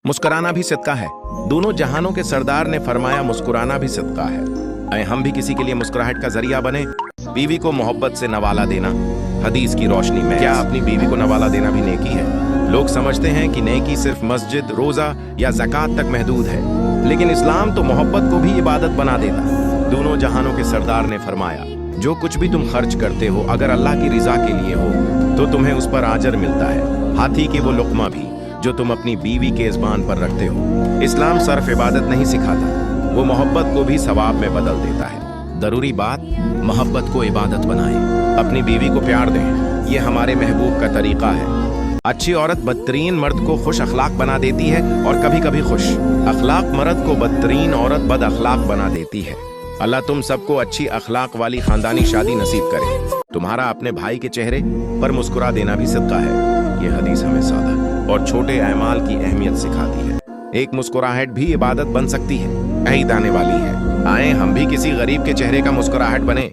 मुस्कुराना भी सदका है। दोनों जहानों के सरदार ने फरमाया मुस्कुराना भी सदका है। आए हम भी किसी के लिए मुस्कुराहट का जरिया बने। बीवी को मोहब्बत से नवाला देना। हदीस की रोशनी में क्या अपनी बीवी को नवाला देना भी नेकी है? लोग समझते हैं कि नेकी सिर्फ मस्जिद, रोजा या ज़कात तक महदूद है, लेकिन इस्लाम तो मोहब्बत को भी इबादत बना देता। दोनों जहानों के सरदार ने फरमाया, जो कुछ भी तुम खर्च करते हो अगर अल्लाह की रिजा के लिए हो तो तुम्हें उस पर आजर मिलता है। हाथी की वो लुक़मा भी जो तुम अपनी बीवी के ज़बान पर रखते हो। इस्लाम सिर्फ इबादत नहीं सिखाता, वो मोहब्बत को भी सवाब में बदल देता है। जरूरी बात, मोहब्बत को इबादत बनाएं, अपनी बीवी को प्यार दें। ये हमारे महबूब का तरीका है। अच्छी औरत बदतरीन मर्द को खुश अखलाक बना देती है और कभी कभी खुश अखलाक मर्द को बदतरीन औरत बद अखलाक बना देती है। अल्लाह तुम सबको अच्छी अखलाक वाली खानदानी शादी नसीब करे। तुम्हारा अपने भाई के चेहरे पर मुस्कुरा देना भी सदका है। ये हदीस हमें सादा और छोटे अमाल की अहमियत सिखाती है। एक मुस्कुराहट भी इबादत बन सकती है, ईद आने वाली है। आए हम भी किसी गरीब के चेहरे का मुस्कुराहट बने।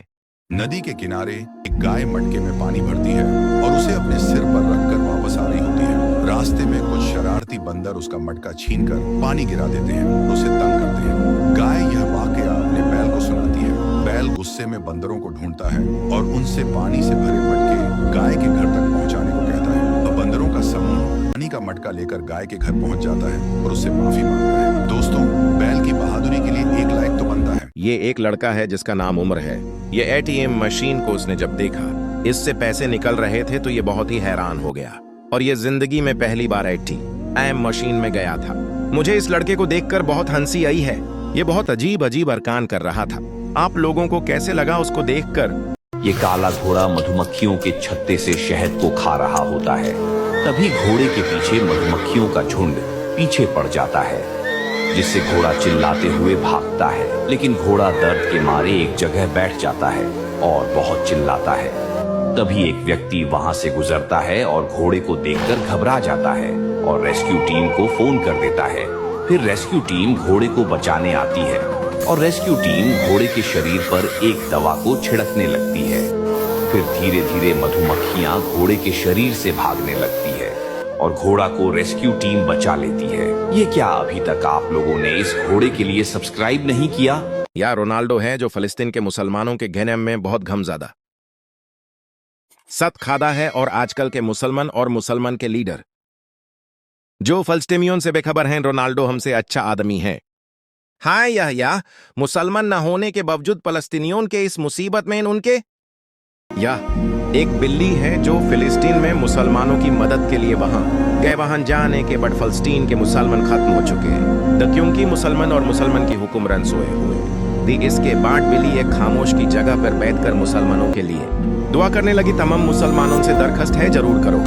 नदी के किनारे एक गाय मटके में पानी भरती है और उसे अपने सिर पर रखकर वापस आ रही होती है। रास्ते में कुछ शरारती बंदर उसका मटका छीनकर पानी गिरा देते हैं और उसे तंग करते हैं। गाय यह वाकया अपने बैल को सुनाती है। बैल गुस्से में बंदरों को ढूंढता है और उनसे पानी से भरे मटके गाय के घर तक पहुंचाने को कहता है। अब बंदरों का समूह पानी का मटका लेकर गाय के घर पहुंच जाता है और उससे माफी मांगता है। दोस्तों, बैल की बहादुरी के लिए एक लाइक तो बनता है। ये एक लड़का है जिसका नाम उमर है। ये एटीएम मशीन को उसने जब देखा इससे पैसे निकल रहे थे तो ये बहुत ही हैरान हो गया और ये जिंदगी में पहली बार एटीएम मशीन में गया था। मुझे इस लड़के को देखकर बहुत हंसी आई है। ये बहुत अजीब अजीब अरकान कर रहा था। आप लोगों को कैसे लगा उसको देखकर? ये काला घोड़ा मधुमक्खियों के छत्ते से शहद को खा रहा होता है। तभी घोड़े के पीछे मधुमक्खियों का झुंड पीछे पड़ जाता है, जिससे घोड़ा चिल्लाते हुए भागता है। लेकिन घोड़ा दर्द के मारे एक जगह बैठ जाता है और बहुत चिल्लाता है। तभी एक व्यक्ति वहां से गुजरता है और घोड़े को देखकर घबरा जाता है और रेस्क्यू टीम को फोन कर देता है। फिर रेस्क्यू टीम घोड़े को बचाने आती है और रेस्क्यू टीम घोड़े के शरीर पर एक दवा को छिड़कने लगती है। फिर धीरे धीरे मधुमक्खियां घोड़े के शरीर से भागने लगती है और घोड़ा को रेस्क्यू टीम बचा लेती है। ये क्या अभी तक आप लोगों ने इस घोड़े के लिए सब्सक्राइब नहीं किया? या रोनाल्डो है जो फिलिस्तीन के मुसलमानों के घिने में बहुत गमज़दा सत खादा है और आजकल के मुसलमान के लीडर जो फलस्तीनियों से बेखबर हैं। रोनाल्डो हमसे अच्छा आदमी है। हाँ, यह मुसलमान न होने के बावजूद फलस्तीनियों के इस मुसीबत में उनके एक बिल्ली है जो फिलिस्तीन में मुसलमानों की मदद के लिए वहां जाने के बाद फलस्तीन के मुसलमान खत्म हो चुके हैं। तो क्योंकि मुसलमान और मुसलमान की हुक्मरान सोए हुए दी, इसके बाद बिल्ली एक खामोश की जगह पर बैठकर मुसलमानों के लिए दुआ करने लगी। तमाम मुसलमानों से दरखास्त है, जरूर करो।